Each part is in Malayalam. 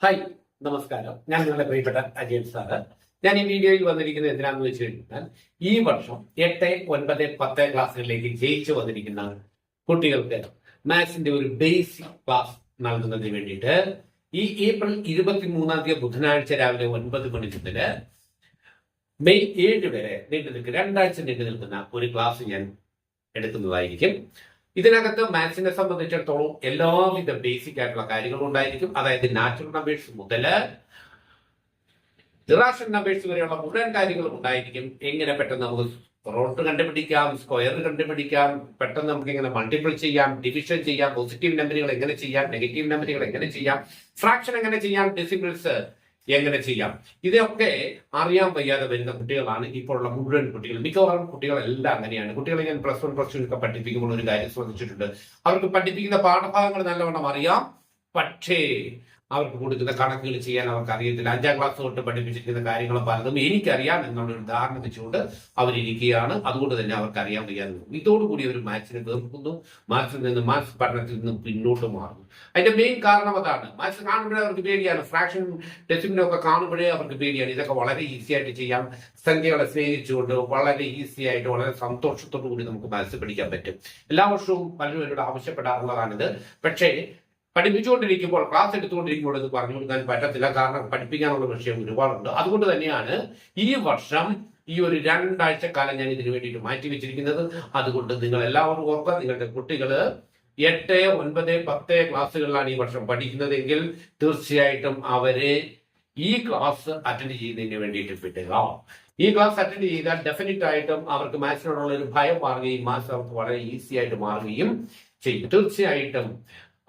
ഹായ്, നമസ്കാരം. ഞാൻ നിങ്ങളുടെ പ്രിയപ്പെട്ട അജയൻ സാറ്. ഞാൻ ഈ വീഡിയോയിൽ വന്നിരിക്കുന്നത് എന്തിനാണെന്ന് വെച്ച് കഴിഞ്ഞാൽ ഈ വർഷം 8, 9, 10 ക്ലാസ്സുകളിലേക്ക് ജയിച്ചു വന്നിരിക്കുന്ന കുട്ടികൾക്ക് മാത്സിന്റെ ഒരു ബേസിക് ക്ലാസ് നൽകുന്നതിന് വേണ്ടിയിട്ട് ഈ ഏപ്രിൽ 23 ബുധനാഴ്ച രാവിലെ 9 മണി മുതൽ മെയ് 7 വരെ നീണ്ടു നിൽക്കുന്ന 2 ആഴ്ച നീണ്ടു നിൽക്കുന്ന ഒരു ക്ലാസ് ഞാൻ എടുക്കുന്നതായിരിക്കും. ഇതിനകത്ത് മാത്സിനെ സംബന്ധിച്ചിടത്തോളം എല്ലാവിധ ബേസിക് ആയിട്ടുള്ള കാര്യങ്ങളും ഉണ്ടായിരിക്കും. അതായത് നാച്ചുറൽ നമ്പേഴ്സ് മുതൽ ഇറാഷണൽ നമ്പേഴ്സ് വരെയുള്ള മുഴുവൻ കാര്യങ്ങളും ഉണ്ടായിരിക്കും. എങ്ങനെ പെട്ടെന്ന് നമുക്ക് റൂട്ട് കണ്ടുപിടിക്കാം, സ്ക്വയർ കണ്ടുപിടിക്കാം, പെട്ടെന്ന് നമുക്ക് എങ്ങനെ മൾട്ടിപ്പിൾ ചെയ്യാം, ഡിവിഷൻ ചെയ്യാം, പോസിറ്റീവ് നമ്പറുകൾ എങ്ങനെ ചെയ്യാം, നെഗറ്റീവ് നമ്പറുകൾ എങ്ങനെ ചെയ്യാം, ഫ്രാക്ഷൻ എങ്ങനെ ചെയ്യാം, ഡെസിമൽസ് എങ്ങനെ ചെയ്യാം, ഇതൊക്കെ അറിയാൻ വയ്യാതെ വരുന്ന കുട്ടികളാണ് ഇപ്പോഴുള്ള മുഴുവൻ കുട്ടികൾ. മിക്കവാറും കുട്ടികളെല്ലാം അങ്ങനെയാണ്. കുട്ടികളെ ഞാൻ +1, +2 ഒക്കെ പഠിപ്പിക്കുമ്പോൾ ഒരു കാര്യം ശ്രദ്ധിച്ചിട്ടുണ്ട്. അവർക്ക് പഠിപ്പിക്കുന്ന പാഠഭാഗങ്ങൾ നല്ലവണ്ണം അറിയാം, പക്ഷേ അവർക്ക് കൊടുക്കുന്ന കണക്കുകൾ ചെയ്യാൻ അവർക്ക് അറിയത്തില്ല. 5ാം ക്ലാസ് തൊട്ട് പഠിപ്പിച്ചിരിക്കുന്ന കാര്യങ്ങൾ പലതും എനിക്കറിയാം എന്നുള്ളൊരു ധാരണ വെച്ചുകൊണ്ട് അവരിയ്ക്കുകയാണ്. അതുകൊണ്ട് തന്നെ അവർക്ക് അറിയാൻ വയ്യാതെ ഇതോടുകൂടി അവർ മാത്സിനെ വെറുക്കുന്നു, മാത്സ് പഠനത്തിൽ നിന്നും പിന്നോട്ട് മാറുന്നു. അതിന്റെ മെയിൻ കാരണം അതാണ്. മാത്സ് കാണുമ്പോഴേ അവർക്ക് പേടിയാണ്. ഫ്രാക്ഷൻ ഡെസിമലും ഒക്കെ കാണുമ്പോഴേ അവർക്ക് പേടിയാണ്. ഇതൊക്കെ വളരെ ഈസി ആയിട്ട് ചെയ്യാം. സംഖ്യകളെ സ്നേഹിച്ചുകൊണ്ട് വളരെ ഈസി ആയിട്ട് വളരെ സന്തോഷത്തോടു കൂടി നമുക്ക് മാത്സ് പഠിക്കാൻ പറ്റും. എല്ലാ വർഷവും പലരും എന്നോട് ആവശ്യപ്പെടാറുള്ളതാണിത്. പക്ഷേ പഠിപ്പിച്ചുകൊണ്ടിരിക്കുമ്പോൾ, ക്ലാസ് എടുത്തുകൊണ്ടിരിക്കുമ്പോൾ ഇത് പറഞ്ഞു കൊടുക്കാൻ പറ്റത്തില്ല. കാരണം പഠിപ്പിക്കാനുള്ള വിഷയം ഒരുപാടുണ്ട്. അതുകൊണ്ട് തന്നെയാണ് ഈ വർഷം ഈ ഒരു 2 ആഴ്ചക്കാലം ഞാൻ ഇതിനു വേണ്ടിയിട്ട് മാറ്റിവെച്ചിരിക്കുന്നത്. അതുകൊണ്ട് നിങ്ങൾ എല്ലാവരും ഓർക്കുക, നിങ്ങളുടെ കുട്ടികൾ 8, 9, 10 ക്ലാസ്സുകളിലാണ് ഈ വർഷം പഠിക്കുന്നതെങ്കിൽ തീർച്ചയായിട്ടും അവരെ ഈ ക്ലാസ് അറ്റൻഡ് ചെയ്യുന്നതിന് വേണ്ടിയിട്ട് വിടുക. ഈ ക്ലാസ് അറ്റൻഡ് ചെയ്താൽ ഡെഫിനറ്റ് ആയിട്ടും അവർക്ക് മാത്സിനോടുള്ള ഒരു ഭയം മാറുകയും മാത്സ് അവർക്ക് വളരെ ഈസി ആയിട്ട് മാറുകയും ചെയ്യും. തീർച്ചയായിട്ടും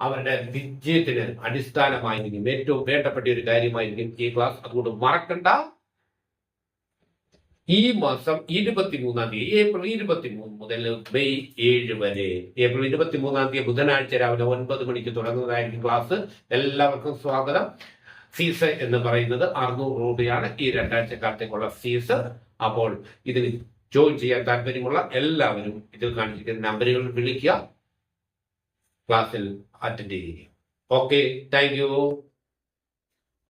അവരുടെ വിജയത്തിന് അടിസ്ഥാനമായിരിക്കും, ഏറ്റവും വേണ്ടപ്പെട്ട ഒരു കാര്യമായിരിക്കും ഈ ക്ലാസ്. അതുകൊണ്ട് മറക്കണ്ട. ഈ മാസം 23 ഏപ്രിൽ 23 മുതൽ മെയ് 7 വരെ, ഏപ്രിൽ 23 ബുധനാഴ്ച രാവിലെ 9 മണിക്ക് തുടങ്ങുന്നതായിരിക്കും ക്ലാസ്. എല്ലാവർക്കും സ്വാഗതം. ഫീസ് എന്ന് പറയുന്നത് 600 രൂപയാണ് ഈ 2 ആഴ്ചക്കാലത്തേക്കുള്ള ഫീസ്. അപ്പോൾ ഇതിൽ ജോയിൻ ചെയ്യാൻ താല്പര്യമുള്ള എല്ലാവരും ഇതിൽ കാണിച്ചിരിക്കുന്ന നമ്പറുകളിൽ വിളിക്കുക, ക്ലാസ്സിൽ അറ്റൻഡ് ചെയ്യുക. Okay, thank you.